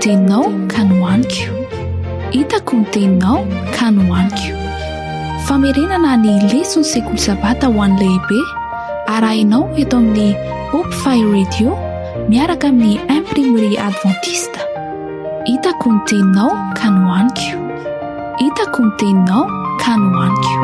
teninao ka nohaniko, hitako ny teninao ka nohaniko. Famerenana ny lesona sekoly sabata ho an'ny lehibe arahinao eto amin'ny Hope Fire Radio miaraka amin'ny imprimerie adventiste. Hitako ny teninao ka nohaniko, hitako ny teninao ka nohaniko.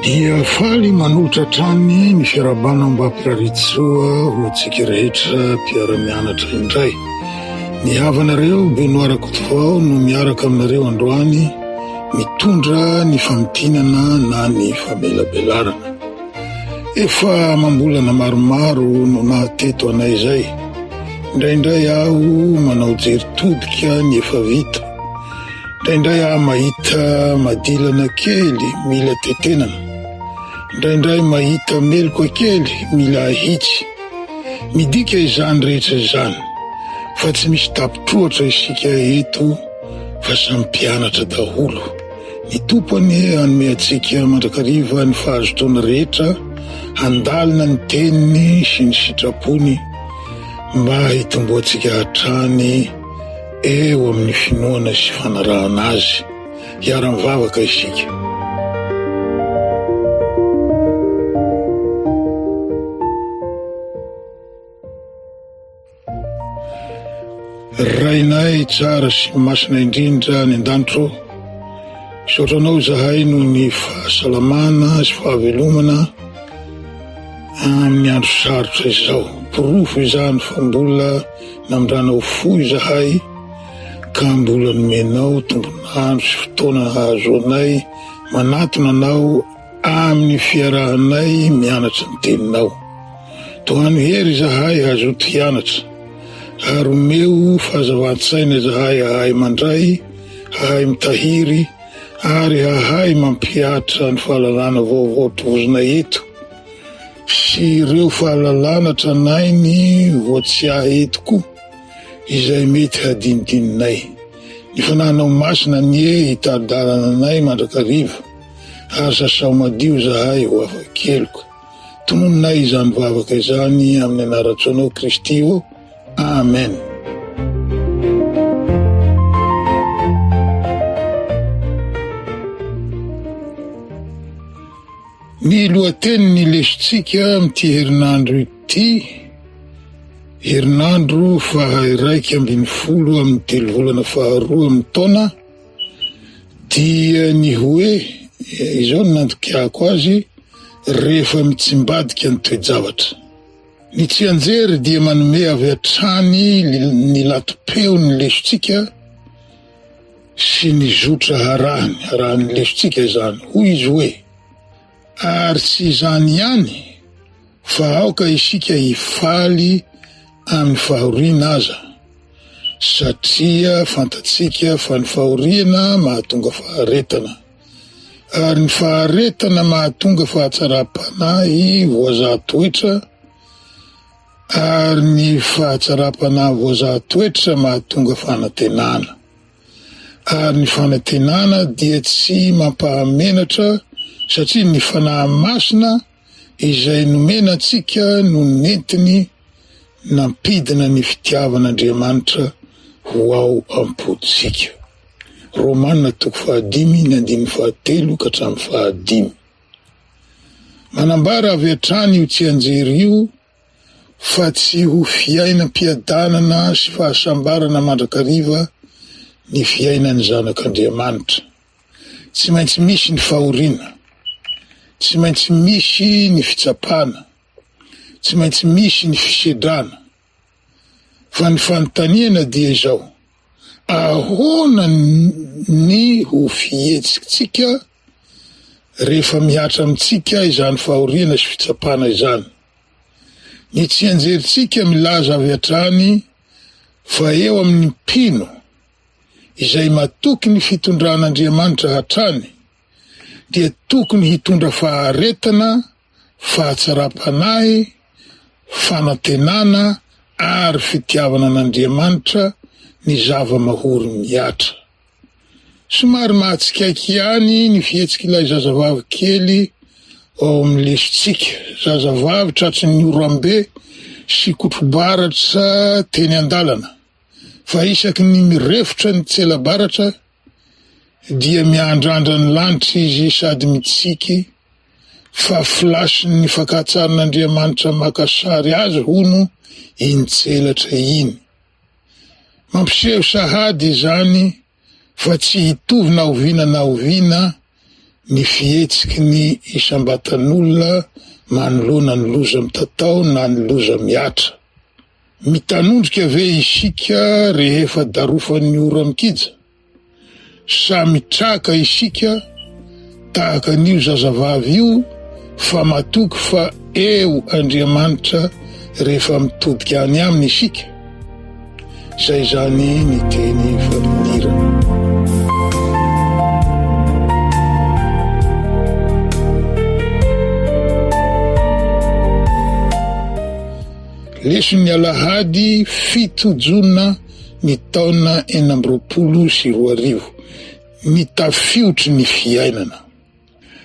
Dia faly manolotra trany ny fiarabana mba hampiraritsoa ho antsika rehetra mpiara-mianatra indray. Ny havanareo Benoît Rakotovao no miaraka aminareo androany mitondra ny famitinana na ny famelabelarana. Efa mambolana maromaro no nahateto anay izay. Indraindray aho manao jeritodika ny efa vita. Indraindray aho mahita madilana kely mila tetenana. Indraindray mahita meloka kely mila ahitsy. Midika izany rehetra izany, fa tsy misy tapitroatra isika eto fa samy mpianatra daholo. Ny tompony hanome antsika mandrakariva ny fahazotoana rehetra, handalina ny teniny sy ny sitrapony mba hitomboantsika hatrany eo amin'ny finoana sy fanarahana azy. Hiara-mivavaka isika. Rainay tsara sy masina indrindra ny an-danitro, misaotranao zahay no ny fahasalamana sy fahavelomana amin'ny andro sarotra izao. Porofo izany fa mbola namindranao foy zahay, ka mbola nomenao tombonandro sy fotoana hahazo anay manatona anao amin'ny fiarahanay mianatra ny teninao. Tohano hery zahay hazoto hianatra, ary omeo fahazavan-tsaina zahay hahay mandray, hahay mitahiry, ary hahay mampihatra ny fahalalana vaovao tovozona eto, sy ireo fahalalana tranainy voatsiahy eto koa izay mety hadinidininay. Ny fanahinao masina ny hitadalana anay mandrakariva, ary sasao madio zahay ho afa-keloka. Tononinay izany vavaka izany amin'ny anaratsoanao Kristy o. Amen. Ny lohateny ny lesontsika amin'ity herinandro ity, herinandro 1 amin'ny 3 volana 2 amin'ny taona, dia ny hoe, izao no nandokiako azy, rehefa mitsimbadika ny toe-javatra. Ny tsy anjery dia manome avy hatrany ny lato-peo ny lesontsika sy ny zotra harahany lesontsika izany. Hoy izy hoe, ary tsy izany ihany, fa aoka isika hifaly amin'ny fahoriana aza, satria fantatsika fa ny fahoriana mahatonga faharetana, ary ny faharetana mahatonga fahatsara-panahy voazaha-toetra, ary ny fahatsara-panahy voazaha-toetra mahatonga fanantenana, ary ny fanantenana dia tsy mampahamenatra, satria ny fanahy masina izay nomena antsika no nentiny nampidina ny fitiavan'Andriamanitra ho ao am-poditsika. Romanina 5:1-7 manambara avy hatrany io tsy anjery io, fa tsy ho fiainam-piadanana sy fahasambarana mandrakariva ny fiainan'ny zanak'Andriamanitra. Tsy maintsy misy ny fahoriana, tsy maintsy misy ny fitsapana, tsy maintsy misy ny fisedrana. Fa ny fanontaniana dia izao: ahoana ny ho fihetsikitsika rehefa mihatra amintsika izany fahoriana sy fitsapana izany? Ny tsy anjeritsika milaza avy hatrany fa eo amin'ny mpino izay matoky ny fitondran'Andriamanitra hatrany dia tokony hitondra faharetana, fahatsara-panahy, fanantenana ary fitiavana an'Andriamanitra ny zava-mahory miatra. somary mahatsikaiky ihany ny fihetsika zazavavy kely ao amin'ny lesontsika. Zazavavy tratry ny orambe sy kotrobaratra teny an-dalana, fa isaky ny mirefotra ny tselabaratra dia miandrandra ny lanitra izy sady mitsiky fa filasin'ny fankatsaran'Andriamanitra makasary azy hono iny tselatra iny. Mampiseho sahady izany fa tsy hitovy na oviana ny fihetsiky ny isambatan'olona manoloana ny loza mitatao na ny loza miatra. Mitanondrika ve isika rehefa darofan'ny ora mikija? Samy traka isika tahaka an'io zazavavy io, fa matoky fa eo Andriamanitra rehefa mitodika any aminy isika. Zay zany ny teny fampirana. Leson'ny Alahady 7 Jona ny taona 2024. Ny tafiotry ny fiainana.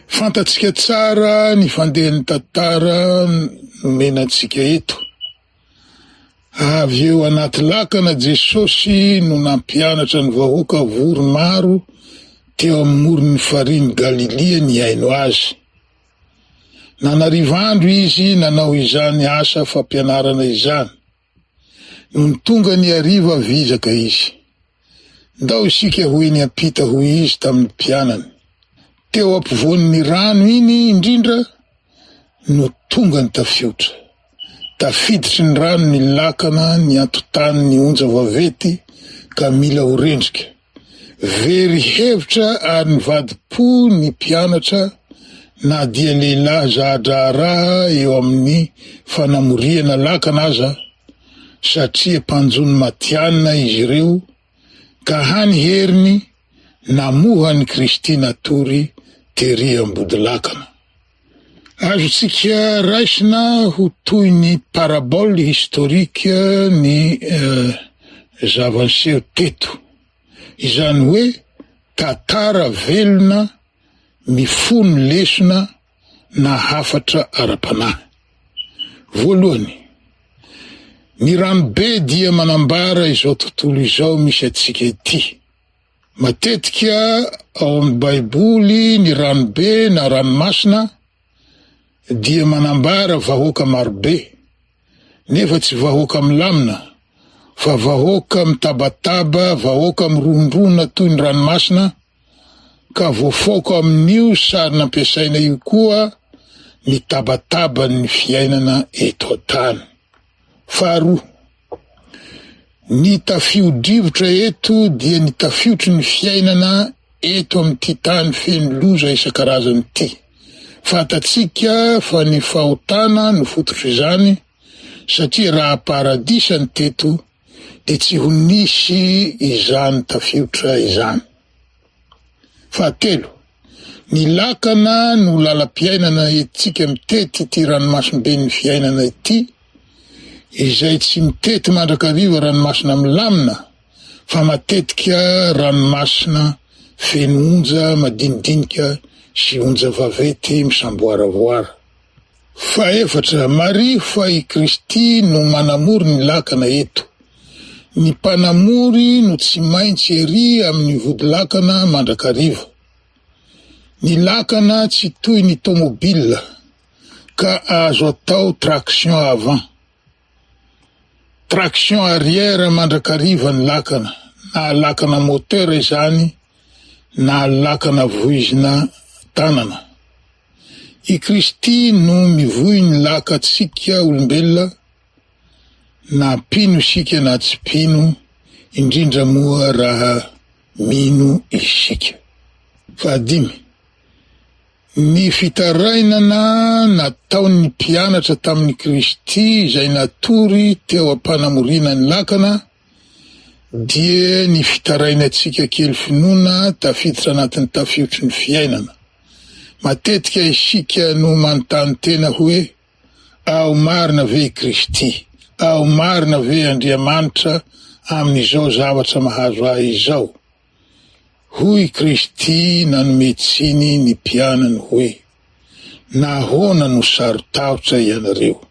Fantatsika tsara ny fandehan'ny tantara nomenantsika eto. Avy eo anaty lakana Jesosy no nampianatra ny vahoaka vory maro teo amin'ny moron'ny fariny Galilia ny haino azy. Nanarivandro izy nanao izany asa fampianarana izany. Nohon tonga ny hariva vizaka izy. Ndao isika hoy ny ampita hoy izy tamin'ny mpianany. Teo ampovoan'ny rano iny indrindra no tonga ny tafiotra. Tafiditry ny rano ny lakana ny antotany ny onja vavety ka mila ho rendrika. Very hevitra ary nivadi-po ny mpianatra na dia lehilahy zahadraharaha eo amin'ny fanamoriana lakana aza, satria mpanjony matianina izy ireo, ka hany heriny namoha ny Kristy natory tery ambody lakana. Azotsika raisina ho toy ny paraboly historika ny zava-niseho teto. Izany hoe tantara velona mifono lesona na hafatra ara-panahy. Voalohany, ny ranobe dia manambara izao tontolo izao misy atsika ity. Matetika ao amin'ny Baiboly ny ranobe na ranomasina dia manambara vahoaka marobe, nefa tsy vahoaka milamina, fa vahoaka mitabataba, vahoaka mirondrona toy ny ranomasina, ka voafoaka amin'io sary nampiasaina io koa ny tabataba ny fiainana eto an-tany. Faharoa, ny tafio-drivotra eto dia ny tafiotry ny fiainana eto amin'ity tany feno loza isan-karazany ity. Fantatsika fa ny fahotana no fototry izany, satria raha paradisa ny teto dia tsy ho nisy izany tafiotra izany. Fahatelo, ny lakana no lalam-piainana etsika mitety ity ranomasimbe ny fiainana ity, izay tsy mitety mandrakariva ranomasina milamina, fa matetika ranomasina feno onja madinidinika sy onja vavety misamboaravoara. Faefatra, mariho fa i Kristy no manamory ny lakana eto. Ny mpanamory no tsy maintsy ery amin'ny vody lakana mandrakariva. Ny lakana tsy toy ny tomobila ka azo atao traction avant. Traction arrière mandrakariva ny lakana, na lakana moteur izany, na lakana voizina tanana. I Kristy no mivoy ny lakatsika olombelona, na pino isika na tsy pino, indrindra moa raha mino isika. Fahadimy, ny fitarainana nataon'ny mpianatra tamin'ny Kristy izay natory teo am-panamorina ny lakana dia ny fitarainantsika kely finoana tafiditra anatin'ny tafiotry ny fiainana. Matetika isika no manontany tena hoe, ao marina ve Kristy? Ao marina ve Andriamanitra amin'izao zavatra mahazo ahy izao? Hoy Kristy nanome tsiny ny mpianany hoe, nahoana no sarotahotra ianareo,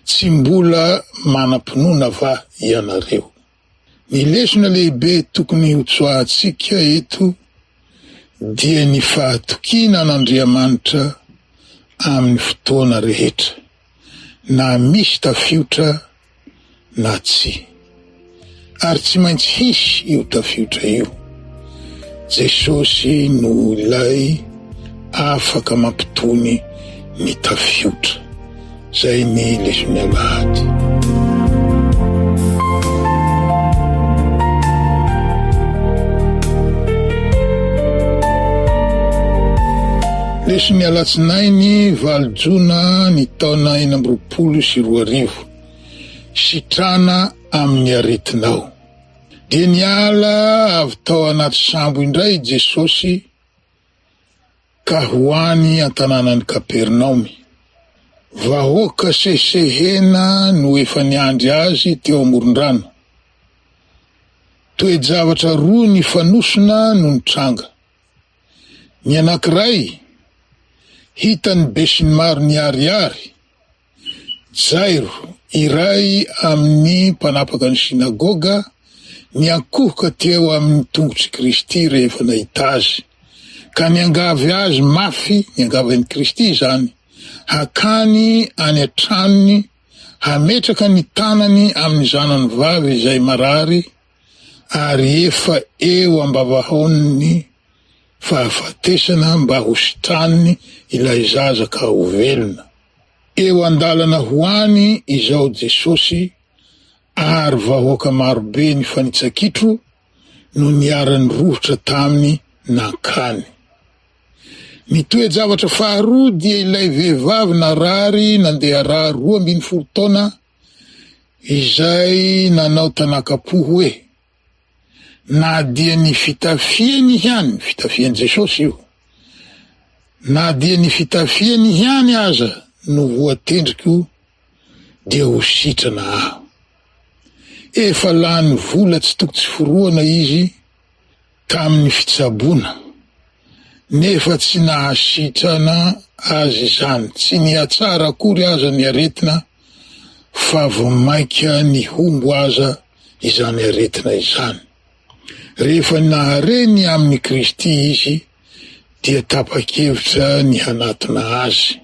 tsy mbola manam-pinoana va ianareo? Ny lesona lehibe tokony ho tsoahantsika eto dia ny fahatokinan'Andriamanitra amin'ny fotoana rehetra, na misy tafiotra na tsy. Ary tsy maintsy hisy io tafiotra io. Jesosy no ilay afaka mampitony ny tafiotra. Zay ny lesona alahady. Lesona alatsinainy 20 Jona ny taona 2020, sitrana amin'ny aretinao. Dia niala avy tao anaty sambo indray Jesosy ka hoany an-tanànan'i Kapernaumy. Vahoaka sesehena no efa niandry azy teo amoron-drano. Toe-javatra roa ny fanosona no nitranga. Ny anankiray hitany be sy ny maro ny ariary, Jairo, iray amin'ny mpanapaka ny sinagoga, niankohoka teo amin'ny tongotry Kristy rehefa nahita azy, ka niangavy azy mafy, niangavy an'i Kristy zany, hakany any an-tranony, hametraka ny tanany amin'ny zanany vavy izay marary, ary efa eo ambavahon'ny fahafatesana mba ho sitraniny ilay zaza ka ho velona. Eo andalana hoany izao Jesosy, ary vahoaka marobe ny fanitsakitro no niarany rohotra taminy nankany. Ny toe-javatra faharoa dia ilay vehivavy narary nandeha raha 12 taona, izay nanao tanaka-po hoe, na dia ny fitafiany ihany, fitafian Jesosy io, na dia ny fitafiany ihany aza no voatendriko dia ho sitrana aho. Efa lany vola tsy toko tsy foroana izy tamin'ny fitsaboana, nefa tsy nahasitrana azy izany, tsy nihatsara akory aza ny aretina, fa vomaika ny hombo aza izany aretina izany. Rehefa nahareny amin'ny Kristy izy, dia tapa-kevitra ny hanatona azy.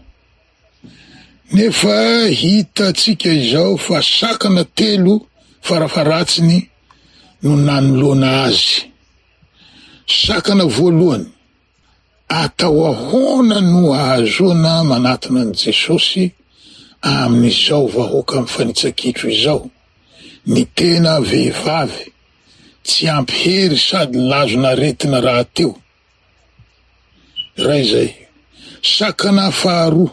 Nefa hitatsika izao fa sakana 3 farafaratsiny no nanoloana azy. Sakana voalohany, atao ahoana no ahazoana manatona an Jesosy amin'izao vahoaka amin'ny fanitsakitro izao, ny tena vehivavy, tsy ampy hery sady lazona aretina raha teo. Ray zay. Sakana faharoa,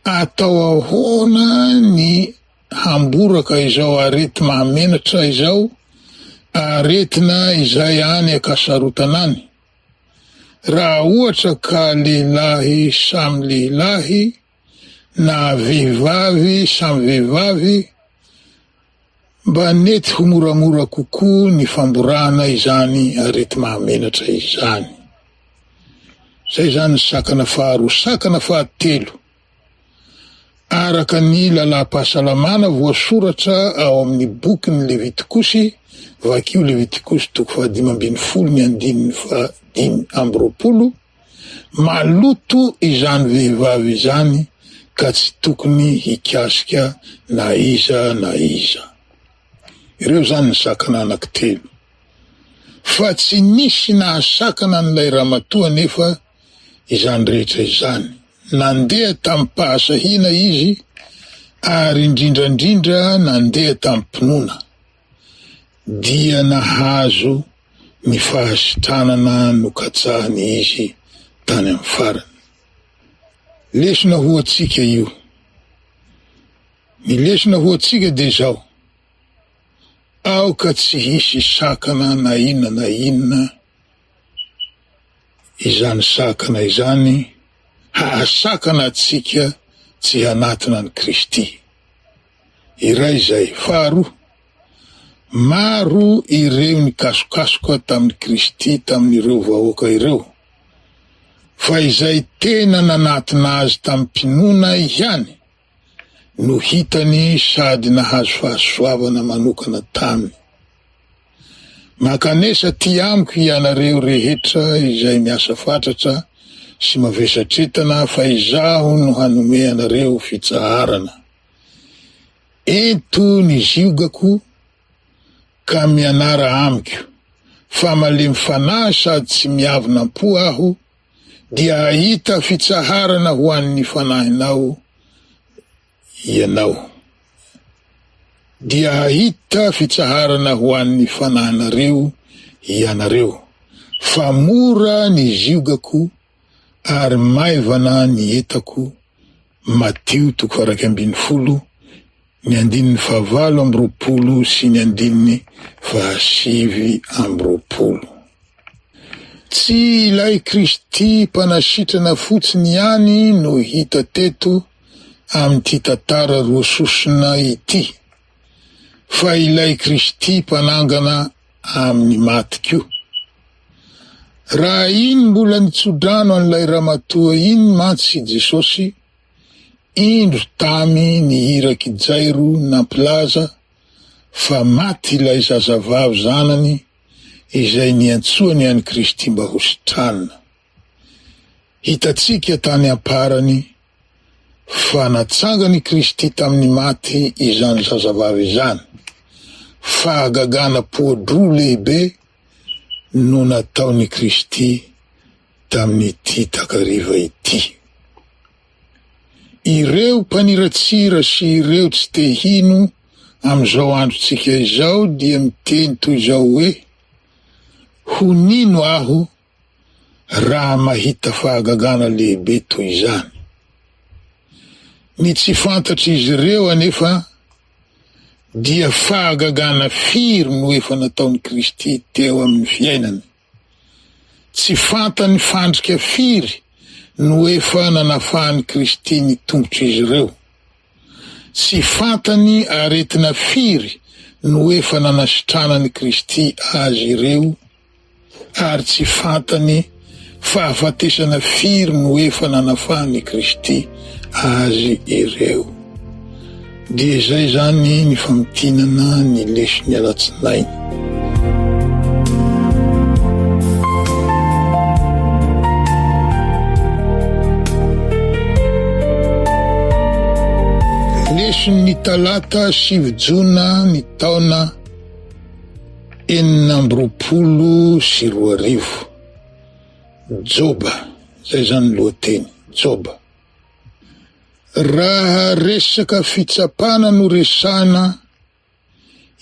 atao ahoana ny hamboraka izao arety mahamenatra izao, aretina izay any akasarotanany. Raha ohatra ka lehilahy samy lehilahy, na vehivavy samy vehivavy, mba nety ho moramora kokoa ny famborana izany arety mahamenatra izany. Zay zany sakana faharoa. Sakana fahatelo, araka ny lalam-pahasalamana voasoratra ao amin'ny boky ny Levitikosy, vakio Levitikosy 15:15-20, maloto izany vehivavy izany ka tsy tokony hikasika na iza na iza. Ireo zany ny sakana anankitelo. Fa tsy nisy nahasakana n'ilay ramatoa nefa izany rehetra izany. Nandeha tamin'ny mpahasahina izy, ary indrindrandrindra nandeha tamin'ny mpinoana, dia nahazo ny fahasitranana nokatsahany izy tany amin'ny farany. Lesona hoantsika io. Ny lesona hoantsika dia zao: aoka tsy hisy sakana na inona izany sakana izany, hahasakana atsika tsy hanatona ny Kristy. Iray zay. Faharoa, Maro ireo nikasokasoka tamin'ny Kristy tamin'ireo vahoaka ireo, fa izay tena nanatona azy tamin'ny mpinoana ihany no hitany sady nahazo fahasoavana manokana taminy. Makanesa ty amiko ianareo rehetra izay miasa fatratra sy mavesatretana fa izaho no hanome anareo fitsaharana. Eto ny ziogako ka mianara amiko, fa malemy fanahy sady tsy miavonam-po aho, dia ahita fitsaharana ho an'ny fanahinao ianao. Dia ahita fitsaharana ho an'ny fanahinareo ianareo. Fa mora ny ziogako ary maivana ny etako. Mateo 4:20, ny 9:20 sy ny 9:20. Tsy ilay Kristy mpanasitrana fotsiny ihany no hita teto amin'ity tantara roasosina ity, fa ilay Kristy mpanangana amin'ny maty koa. Raha iny mbola nitsodrano an'ilay ramatoa iny mantsy Jesosy, indro tamy nihiraky Jairo nampilaza fa maty ilay zazavavy zanany izay niantsoany an'i Kristy mba ho sitranina. Hitatsika tany amparany fa natsangany Kristy tamin'ny maty izany zazavavy izany, fahagagana podro lehibe no nataony Kristy tamin'ity takariva ity. Ireo mpaniratsira sy ireo tsy te hino am'izao androtsika izao dia miteny toy izao hoe: ho nino aho raha mahita fahagagana lehibe toy izany? Ny tsy fantatry izy ireo anefa dia fahagagana firy no efa nataony Kristy teo amin'ny fiainany. Tsy fantany fandrika firy no efa nanafahany Kristy ny tongotry izy ireo. Tsy fantany aretina firy no efa nanasitranany Kristy azy ireo, ary tsy fantany fahafatesana firy no efa nanafahany Kristy azy ireo. Dia izay zany ny famitinana ny lesony alatsinainy. Lesony talata 7 jona ny taona 1920. Joba, zay zany lohateny, Joba. Raha resaka fitsapana no resana,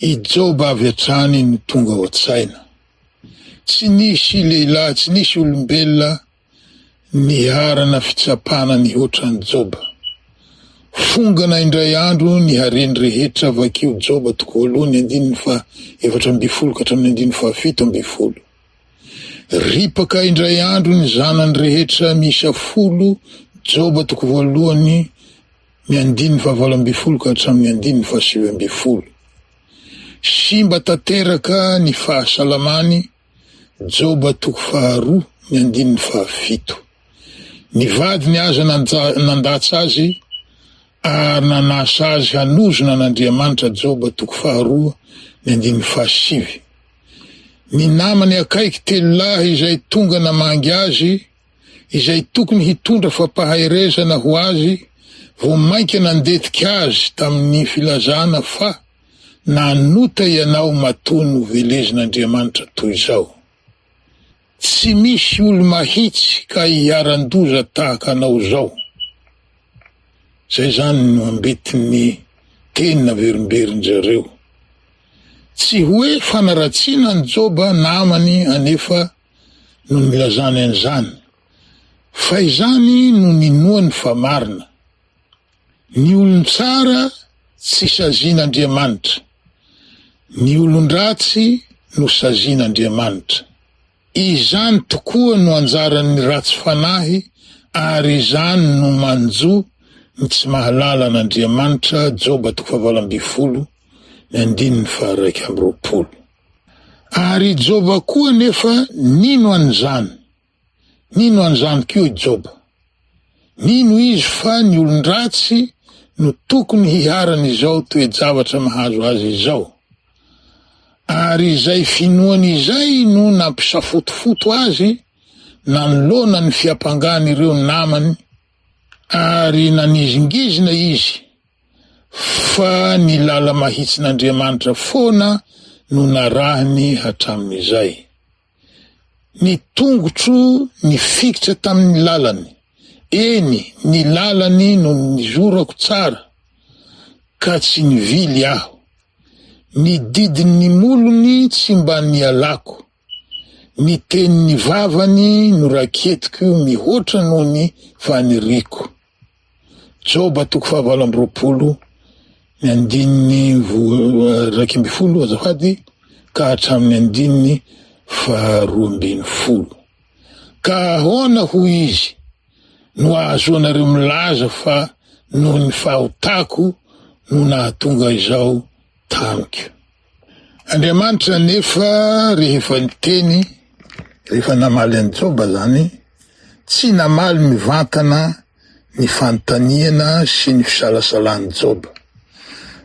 i Joba avy hatrany no tonga ao an-tsaina. Tsy nisy lehilahy, tsy nisy olombelona niharana fitsapana ny ohatran'ny Joba. Fongana indray andro ny hareny rehetra vakio Joba 1:4-7. Ripaka indray andro ny zanany rehetra misa 10, Joba 1:8-7. Simba tanteraka ny fahasalamany, Joba 2:7. Ny vadiny aza nandatsa azy ary nanasa azy hanozona an'Andriamanitra, Joba 2:7. Ny namany akaiky 3 lahy izay tonga namangy azy, izay tokony hitondra fampahairezana ho azy, vo mainka nandetika azy tamin'ny filazana fa nanota ianao matoa no velezin'Andriamanitra toy izao. Tsy misy olo mahitsy ka hiaran-doza tahaka anao zao. Zay zany no ambetin'ny teny naverimberin-jareo. Tsy hoe fanaratsiana ny Joba namany anefa no nilazany an'izany, fa izany no ninoany fa marina. Ny olon tsara tsy sazian'Andriamanitra, ny olon-dratsy no sazian'Andriamanitra. Izany tokoa no anjaran'ny ratsy fanahy, ary izany no manjo ny tsy mahalala an'Andriamanitra, Joba 2:8, 120. Ary Joba koa nefa nino an'izany? Nino an'izany koa Joba? Nino izy fa ny olon-dratsy no tokony hiharany izao toe-javatra mahazo azy izao? Ary izay finoany izay no nampisafotofoto azy, nanolona ny fiampangany ireo namany, ary nanizingizina izy, fa ny lala mahitsin'Andriamanitra foana no narahiny hatramin'izay. Ny tongotro nifikitra tamin'ny lalany, eny ny lalany no nizorako tsara, ka tsy nivily aho. Ny didin'ny molony tsy mba nialako, ny tenin'ny vavany no raketiko mihoatra noho ny faniriko. Joba 7:20, 2:20 azafady ka hatramin'ny 2:20. Ka ahoana ho izy no ahazoanareo milaza fa noho ny fahotako no nahatonga izao tamiko? Andriamanitra nefa rehefa niteny, rehefa namaly an Joba zany, tsy namaly mivantana ny fanontaniana sy ny fisalasalan'i Joba,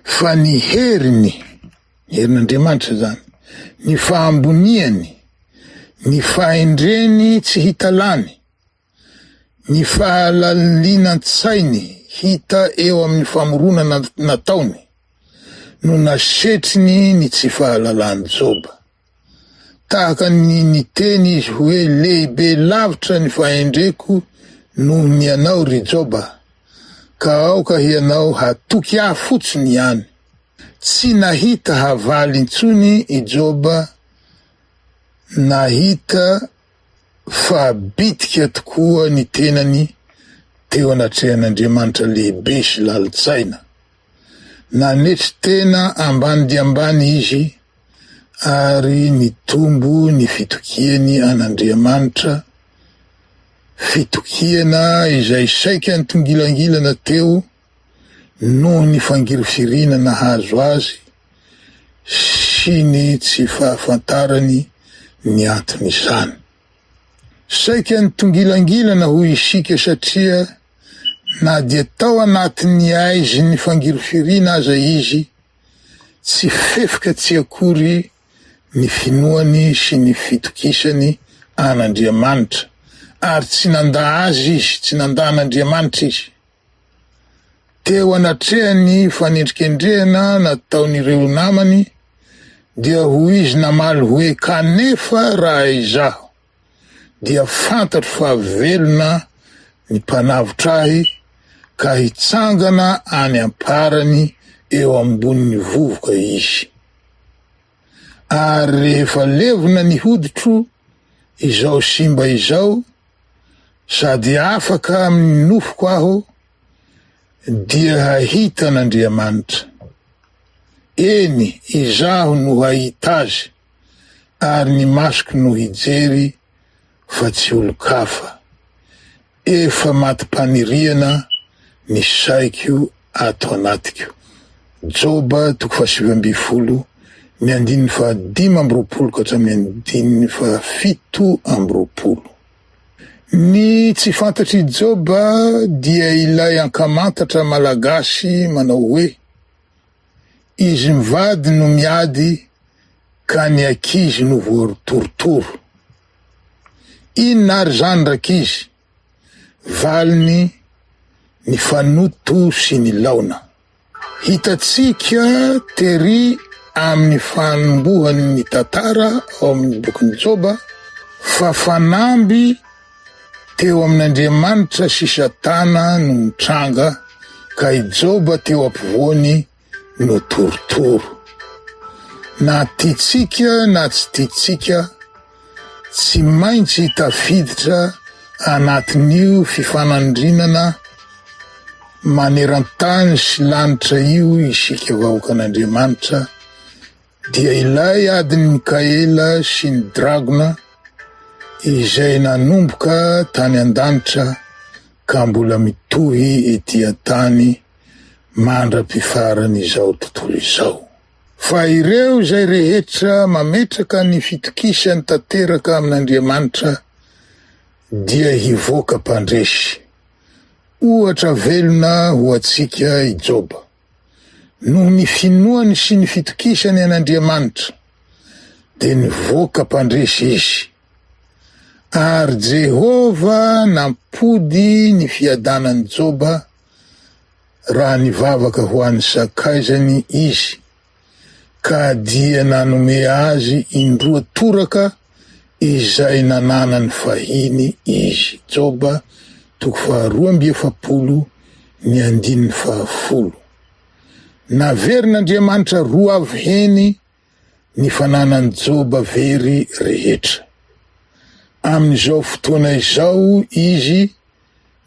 fa ny herin'Andriamanitra zany, ny fahamboniany, ny fahendreny tsy hita lany, ny fahalalinan-tsainy hita eo amin'ny famorona nataony, no nasetriny ny tsy fahalalany Joba. Tahaka ny niteny izy hoe lehibe lavitra ny fahendreko noho ny anao ry Joba, ka aoka hianao hatoky aho fotsiny ihany. Tsy nahita havaly intsony i Joba, nahita fa bitika tokoa ny tenany teo anatrehan'Andriamanitra lehibe sy lalitsaina. Nanetry tena ambany dia ambany izy, ary nitombo ny fitokiany an'Andriamanitra, fitokiana izay saika nitongilangilana teo noho ny fangirifirina nahazo azy sy ny tsy fahafantarany ny anton'izany. Saika nitongilangilana ho isika satria na dia tao anatin'ny aizy ny fangirifirina aza izy, tsy fefika tsy akory ny finoany sy ny fitokisany an'Andriamanitra, ary tsy nanda azy izy, tsy nanda an'Andriamanitra izy. Teo anatrehany fanendrikendrehana nataon'ireo namany, dia ho izy namaly hoe kanefa raha izaho dia fantatro fa velona ny mpanavotra ahy, ka hitsangana any amparany eo ambonin'ny vovoka izy. Ary rehefa levona ny hoditro izao simba izao, sady afaka amin'ny nofoko aho, dia hahita an'Andriamanitra. Eny, izaho no hahita azy, ary ny masoko no hijery, fa tsy olo-kafa. Efa matim-paniriana ny saiko ato anatiko. Joba 7:20, 2:15-2:17. Ny tsy fantatry Joba dia ilay ankamantatra malagasy manao hoe izy mivady no miady, ka ny ankizy no voatorotoro. Inona ary zany rakizy? Valiny, ny fanoto sy ny laona. Hitatsika tery amin'ny fanombohan'ny tantara ao amin'ny bokin'ny Joba fa fanamby teo amin'Andriamanitra sy Satana no mitranga, ka i Joba teo ampovoany no torotoro. Na tiatsika na tsy tiatsika, tsy maintsy tafiditra anatin'io fifanandrinana maneran-tany sy lanitra io isika vahoakan'Andriamanitra, dia ilay adin'ny Mikaela sy ny dragona izay nanomboka tany an-danitra ka mbola mitohy etỳ an-tany mandra-pifarany izao tontolo izao. Fa ireo zay rehetra mametraka ny fitokisany tanteraka amin'Andriamanitra dia hivoaka mpandresy. Ohatra velona ho antsika i Joba. Noho ny finoany sy ny fitokisany an'Andriamanitra, dia nivoaka mpandresy izy. Ary Jehova nampody ny fiadanany Joba raha nivavaka ho an'ny sakaizany izy, ka dia nanome azy indroa toraka izay nananany fahiny izy. Joba 2:7-10. Naverin'Andriamanitra roa avy heny ny fananany Joba very rehetra. Amin'izao fotoana izao izy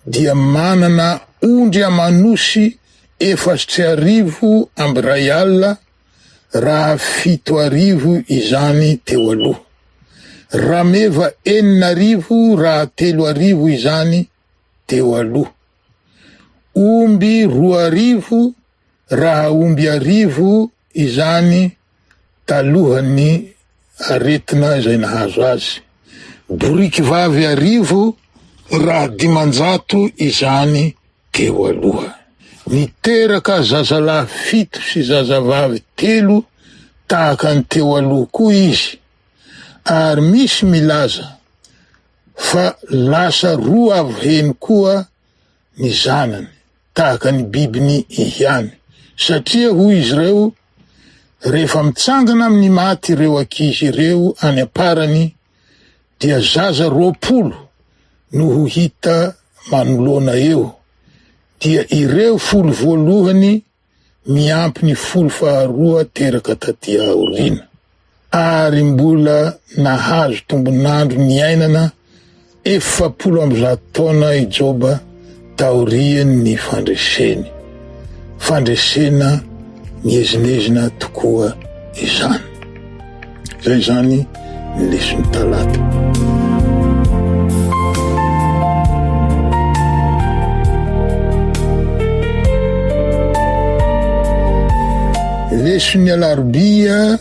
dia manana ondry amanosy 7,000 amby ray alina, raha 7,000 izany teo aloha. Rameva 9,000 raha 3,000 izany teo aloha. Omby 2,000 raha omby 1,000 izany talohany aretina izay nahazo azy. Boriky vavy 1,000 raha 500 izany teo aloha. Niteraka zazalahy 7 sy zazavavy 3 tahaka ny teo aloha koa izy. Ary misy milaza fa lasa 2 avy heny koa ny zanany, tahaka ny bibiny ihany. Satria hoy izy ireo, rehefa mitsangana amin'ny maty ireo ankizy ireo any aparany, dia zaza 20 no ho hita manoloana eo, dia ireo 10 miampy ny 12 teraka taty aoriana. Ary mbola nahazo tombonandro ny ainana 400 taona i Joba taoriany ny fandreseny. Fandresena niezinezina tokoa izany. Zay zany ny lesony talata. Lesony alarobia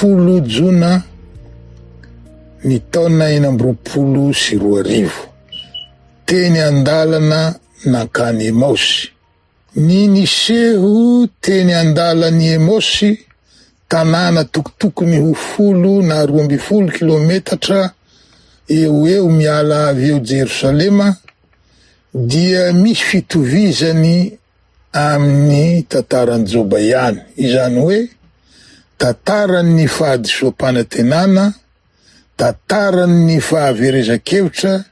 10 jona ny taona 1920. Teny andalana nankany Emosy. Ny niseho teny andalany Emosy, tanàna tokotokony ho 10 na 12 kilometatra eo miala avy eo Jerusalema, dia misy fitovizany amin'ny tantaran'ny Joba ihany. Izany hoe, tantaran'ny fahadisoam-panantenana, tantaran'ny fahaverezan-kevitra,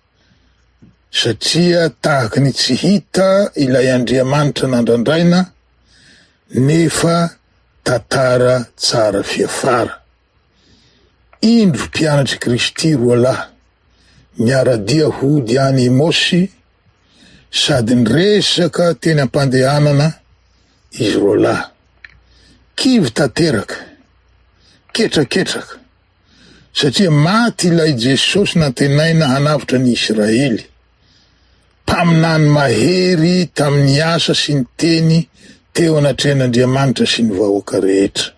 satria tahaka ny tsy hita ilay Andriamanitra nandrandraina, nefa tantara tsara fiafara. Indro mpianatry Kristy roalahy miaradia hody any Emosy, sady niresaka teny ampandehanana izy roalahy. Kivy tanteraka, ketraketraka, satria maty ilay Jesosy nantenaina hanavitra ny Israely. Mpaminany mahery tamin'ny asa sy ny teny teo anatrehan'Andriamanitra sy ny vahoaka rehetra.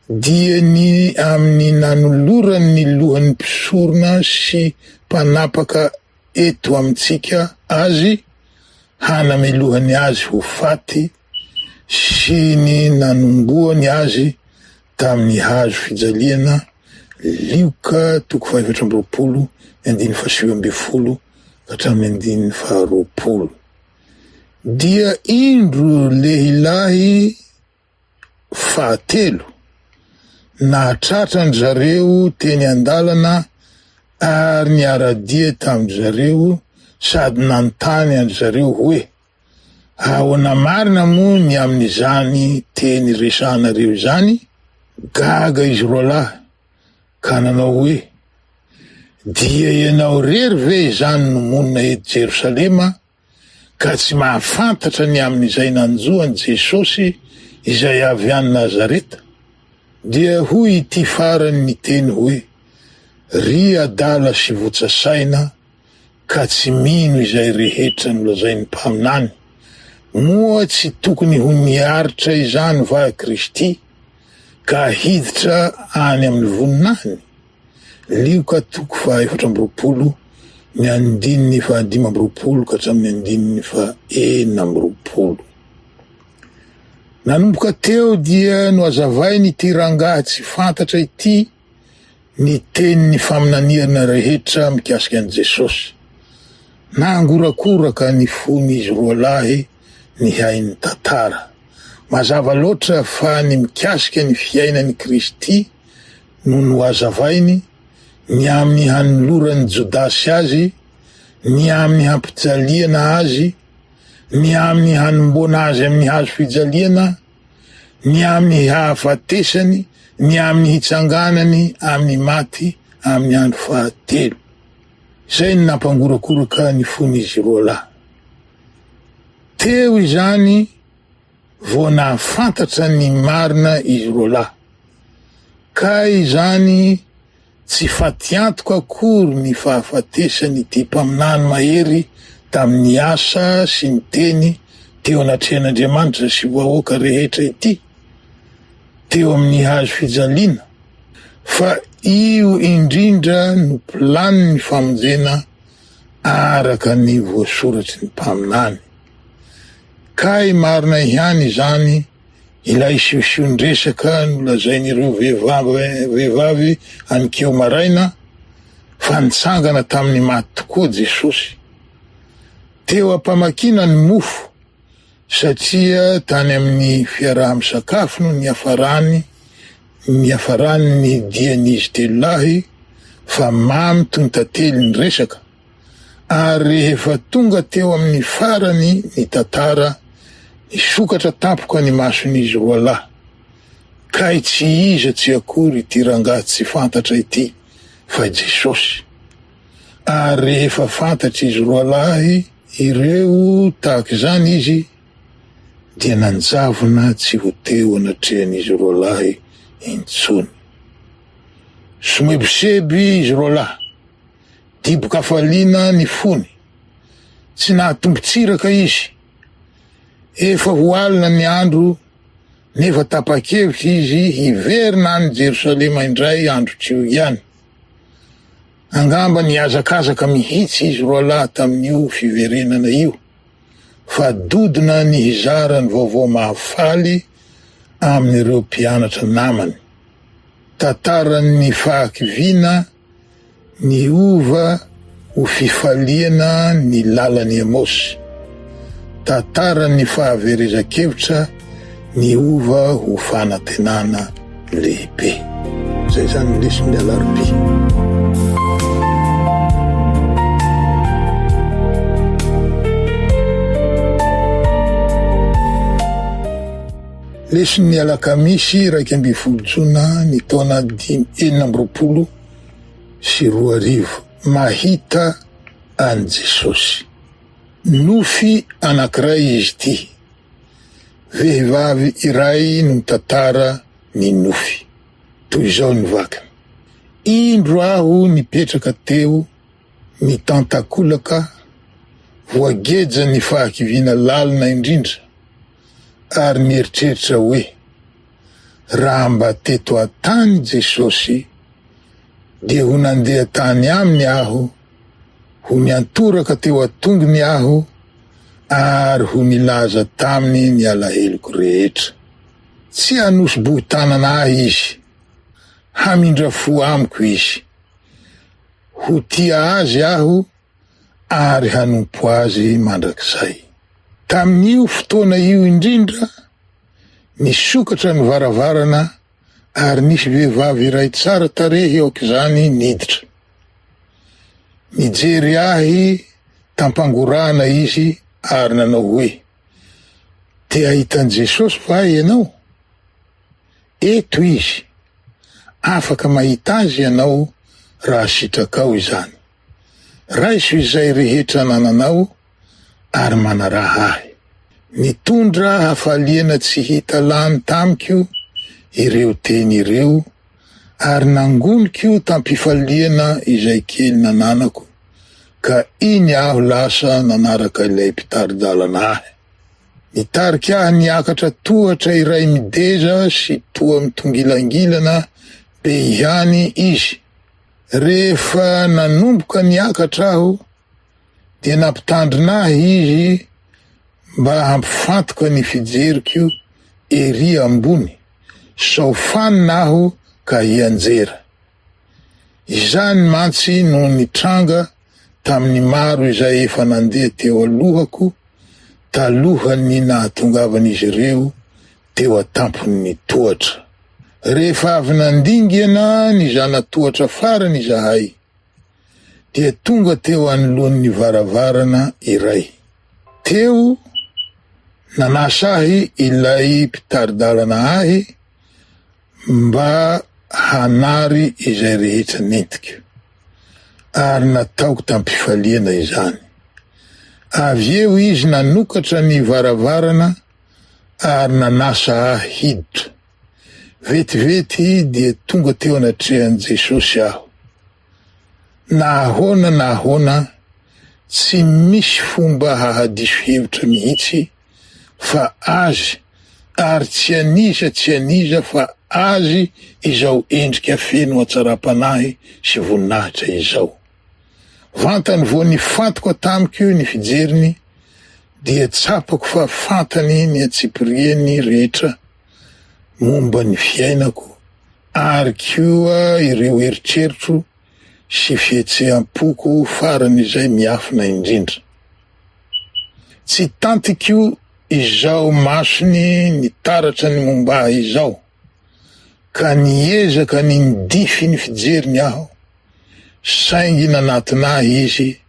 Dia ny amin'ny nanolorany ny lohan'ny mpisorona sy mpanapaka eto amintsika azy, hanamelohany azy ho faty, sy ny nanomboany azy tamin'ny hazo fijaliana. Lioka 5:20-20 hatramin'ny 20. Dia indro lehilahy 10 nahatratra zareo teny andalana ary niaradia tamin'ny zareo, sady nantany an zareo hoe, ahoana marina moa ny amin'izany teny resanareo izany? Gaga izy roalahy, ka nanao hoe, dia ianao rery ve izany no monina eto Jerusalema, ka tsy mahafantatra ny amin'izay nanjoany Jesosy izay avy any Nazareta? Dia hoy ity farany ny teny hoe, ry adala sy votsasaina, ka tsy mino izay rehetra nolazain'ny mpaminany. Moa tsy tokony ho niaritra izany va Kristy, ka hiditra any amin'ny voninany. Lioka toko fa 4 ny andininy fa 5 ka hatramin'ny andininy fa 4. Nanomboka teo dia no azavainy ity rangahy tsy fantatra ity ny tenin'ny faminaniana rehetra mikasika an' Jesosy. Nangorakoraka ny fon'izy roa lahy ny hain'ny tantara. Mazava loatra fa ny mikasika ny fiainan'i Kristy no azavainy, ny amin'ny hanoloran'ny Jodasy azy, ny amin'ny hampijaliana azy, ny amin'ny hanombona azy amin'ny hazo fijaliana, ny amin'ny hahafatesany, ny amin'ny hitsanganany amin'ny maty amin'ny andro fahatelo. Izay ny nampangorakoraka ny fon'izy roa lahy. Teo izany vao nahafantatra ny marina izy roa lahy, ka izany tsy fatiantoka akory ny fahafatesany ity mpaminany mahery tamin'ny asa sy ny teny teo anatrehan'Andriamanitra sy vahoaka rehetra ity, teo amin'ny hazo fijaliana, fa io indrindra no planiny ny famonjena araka ny voasoratry ny mpaminany. Ka marina ihany izany ilay siosion-dresaka nolazain'ireo vehivavy anikeo maraina fa nitsangana tamin'ny maty tokoa Jesosy. Teo ampamakina ny mofo, satria tany amin'ny fiaraha-misakafo no niafarany ny dian'izy 3 lahy fa mamy toy ny tantely ny resaka. Ary rehefa tonga teo amin'ny farany ny tantara, nisokatra tampoka ny mason'izy roa lahy. Kay tsy iza tsy akory ity rangahy tsy fantatra ity fa Jesosy. Ary rehefa fantatry izy roa lahy ireo tahaka izany izy, dia nanjavona tsy ho teo anatrehan'izy roa lahy intsony. Somebiseby izy roa lahy, dibo-kafaliana ny fony, tsy nahatombotsiraka izy. Efa ho alina ny andro, nefa tapa-kevitra izy hiverina any Jerosalema indray andro tsy ho ihany. Angamba niazakazaka mihitsy izy roa lahy tamin'io fiverenana io, fa dodina ny hizara ny vaovao mahafaly amin'ireo mpianatra namany. Tantaran'ny fahakiviana ny ova ho fifaliana ny lalany Emosy. Tantaran'ny fahaverezan-kevitra ny ova ho fanantenana lehibe. Zay zany leson'ny Alarobia. Leson'ny Alakamisy 12 Jona ny taona 1922. Mahita an Jesosy. Nofy anankiray izy ty. Vehivavy iray no mitantara ny nofy. Toy izao ny vakiny. Indro aho nipetraka teo mitantakolaka, voageja ny fahakiviana lalina indrindra, ary mieritreritra hoe, raha mba teto an-tany Jesosy, dia ho nandeha tany aminy aho, ho miantoraka teo atongony aho, ary ho milaza taminy ny alaheloko rehetra. Tsy hanosy bohi-tanana ahy izy, hamindra fo amiko izy, ho tia azy aho, ary hanompo azy mandrakizay. Tamin'io fotoana io indrindra, nisokatra ny varavarana, ary nisy vehivavy iray tsara tarehy eo aok'izany niditra. Nijery ahy tampangorana izy ary nanao hoe, te ahitan Jesosy va ianao? Eto izy, afaka mahita azy ianao raha sitrakao izany. Raiso izay rehetra nananao ary manaraha ahy. Nitondra hafaliana tsy hita lany tamiko ireo teny ireo, ary nangonikio tampifaliana izay kely nananako, ka iny aho lasa nanaraka ilay mpitaridalana ahy. Nitarika ahy niakatra tohatra iray mideza sy toa mitongilangilana be ihany izy. Rehefa nanomboka niakatra aho, dia nampitandrinahy izy mba hampifantoka ny fijeriko ery ambony, sao fanina aho ka hianjera. Izany mantsy no nitranga tamin'ny maro izay efa nandeha teo alohako, talohany nahatongavan'izy ireo teo atampony tohatra. Rehefa avy nandingana ny zanatohatra farany izahay, dia tonga teo anoloan'ny varavarana iray. Teo nanasahy ilay mpitaridalana ahy mba hanary izay rehetra nentiko, ary nataoko tampifaliana izany. Avy eo izy nanokatra ny varavarana ary nanasa ahy hiditra. Vetivety dia tonga teo anatrehan'i Jesosy aho. Nahoana tsy misy fomba hahadiso hevitra mihitsy fa azy, ary tsy aniza fa azy izao endrika feno hatsara-panahy sy voninahitra izao. Vantany vo nifantoko tamiko ny fijeriny, dia tsapako fa fantany ny atsipiriany rehetra momba ny fiainako, ary koa ireo eritreritro sy fietseham-poko farany izay miafina indrindra. Tsy tantiko izao masony nitaratra ny momba izao, ka niezaka nindify ny fijeriny aho, saingy nanatinahy izy,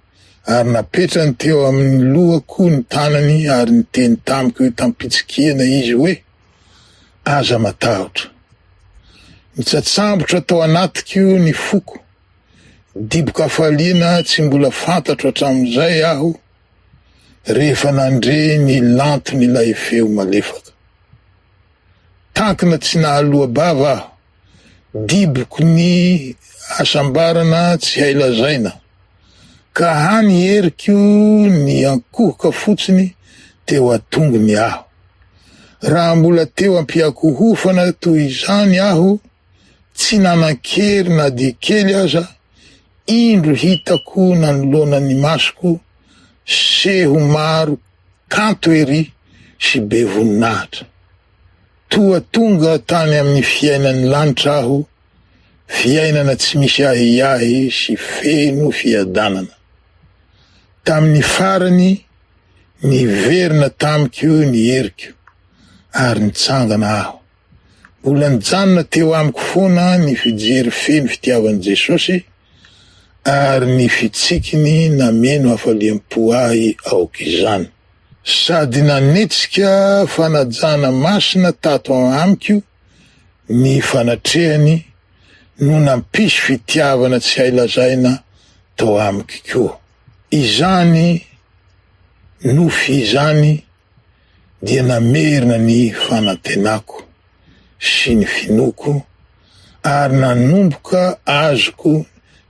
ary napetrany teo amin'ny lohako ny tanany, ary niteny tamiko tampitsikihana izy hoe, aza matahotra. Nitsatsambotra tao anatiko ny foko, dibo-kafaliana tsy mbola fantatro hatramin'izay aho, rehefa nandre ny lantony ilay feo malefaka. Tankina tsy nahaloa bava aho, diboko ny asambarana tsy hailazaina, ka hany heriko ny ankohoka fotsiny teo atongony aho. Raha mbola teo ampiakohofana toy izany aho, tsy nanan-kery na dia kely aza, indro hitako nanoloana ny masoko seho maro kanto ery sy be voninahitra. Toa tonga tany amin'ny fiainan'ny lanitra aho, fiainana tsy misy ahiahy sy feno fiadanana. Tamin'ny farany, niverina tamiko ny heriko, ary nitsangana aho. Mbola nijanona teo amiko foana ny fijery feno fitiavan'i Jesosy, ary ny fitsikiny nameno hafaliam-po ahy aok'izany. Sady nanetsika fanajana masina tato amiko ny fanatrehany, no nampisy fitiavana tsy hailazaina tao amiko koa. Izany nofy izany dia namerina ny fanantenako sy ny finoko, ary nanomboka azoko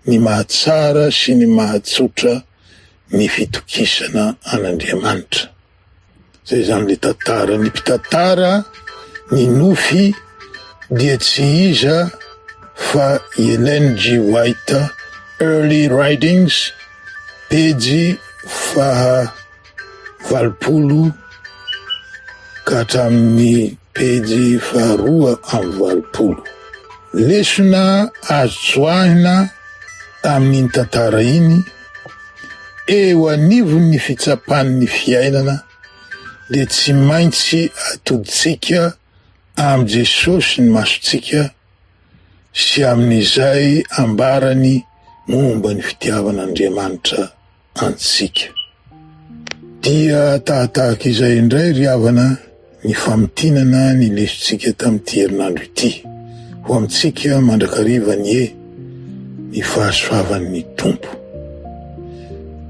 ny mahatsara sy ny mahatsotra ny fitokisana an'Andriamanitra. Zay zany le tantara. Ny mpitantara ny nofy dia tsy iza fa Ellen G. White, Early Writings, pejy 720 ka hatramin'ny pejy 220. Lesona azo tsoahina amin'iny tantara iny, eo anivon'ny fitsapan'ny fiainana, dia tsy maintsy atoditsika am Jesosy ny masontsika, sy amin'izay ambarany momba ny fitiavan'Andriamanitra antsika. Dia tahaka izay indray ry havana ny famitinana ny lesontsika tamin'ity herinandro ity. Ho amintsika mandrakariva ny fahasoavan'ny Tompo.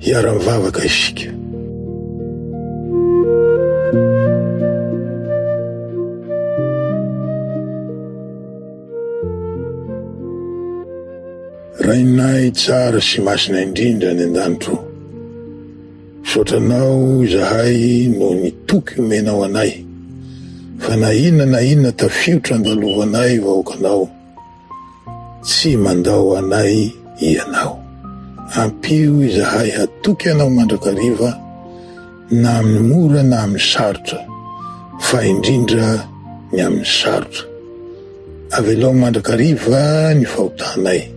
Hiara-mivavaka isika. Rainay tsara sy masina indrindra ny an-danitro, Misaotranao zahay no nitoky omenao anay, fa na inona tafiotra andalovanay vahoakanao, tsy mandao anay ianao. Ampio izahay hatoky anao mandrakariva, na amin'ny mora na amin'ny sarotra, fa indrindra ny amin'ny sarotra. Avelao mandrakariva ny fahotanay,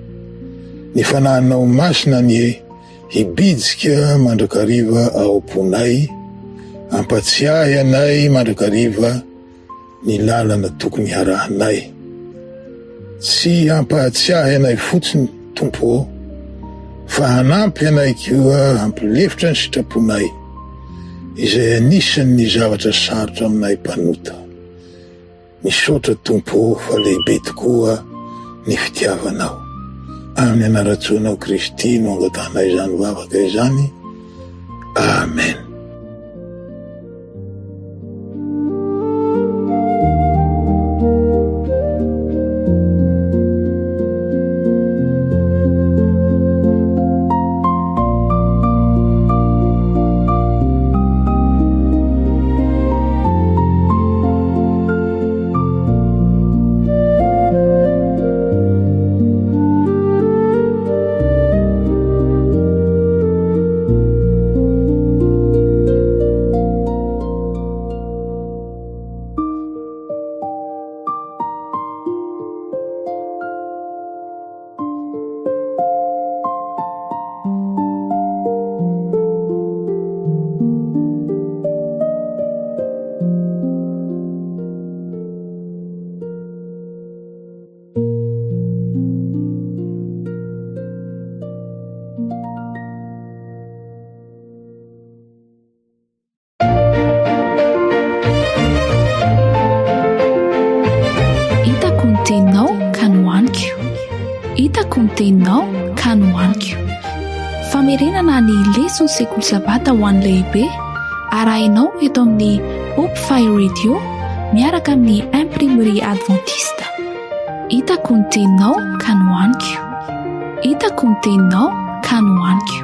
ny fanahinao masina ny hibidika mandrakariva ao am-ponay, ampatsiahy anay mandrakariva ny lalana tokony harahanay. Tsy hampatsiahy anay fotsiny Tompo, fa hanampy anay koa hampilefitra ny sitraponay izay anisan'ny zavatra sarotra aminay mpanota. Misaotra Tompo, fa lehibe tokoa ny fitiavanao. Amin'ny anaratsoanao Kristy no angatanay izany vavaka izany. Amen. Hitako ny teninao ka nohaniko. Famerenana ny lesona sekoly sabata ho an'ny lehibe arahinao eto amin'ny Hope Fire Radio miaraka amin'ny imprimerie adventiste. Hitako ny teninao ka nohaniko. Hitako ny teninao ka nohaniko.